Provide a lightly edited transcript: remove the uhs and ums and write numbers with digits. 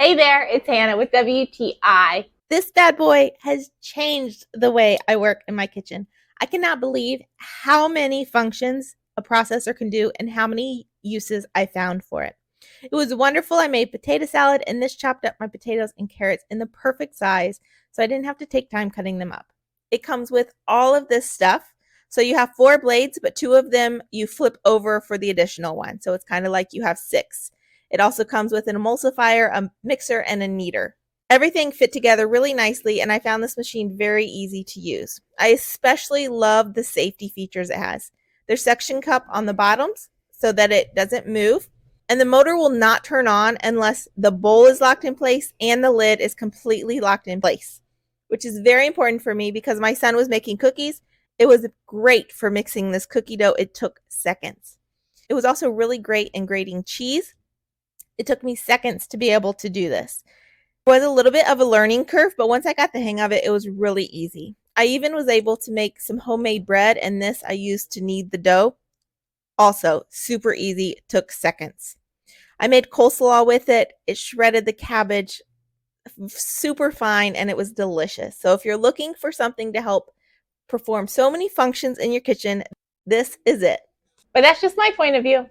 Hey there, it's Hannah with WTI. This bad boy has changed the way I work in my kitchen. I cannot believe how many functions a processor can do and how many uses I found for it. It was wonderful. I made potato salad and this chopped up my potatoes and carrots in the perfect size so I didn't have to take time cutting them up. It comes with all of this stuff. So you have 4 blades, but 2 of them you flip over for the additional one. So it's kind of like you have 6. It also comes with an emulsifier, a mixer, and a kneader. Everything fit together really nicely, and I found this machine very easy to use. I especially love the safety features it has. There's suction cup on the bottoms so that it doesn't move, and the motor will not turn on unless the bowl is locked in place and the lid is completely locked in place, which is very important for me because my son was making cookies. It was great for mixing this cookie dough. It took seconds. It was also really great in grating cheese. It took me seconds to be able to do this. It was a little bit of a learning curve, but once I got the hang of it, it was really easy. I even was able to make some homemade bread, and this I used to knead the dough. Also, super easy, took seconds. I made coleslaw with it. It shredded the cabbage super fine, and it was delicious. So if you're looking for something to help perform so many functions in your kitchen, this is it. But that's just my point of view.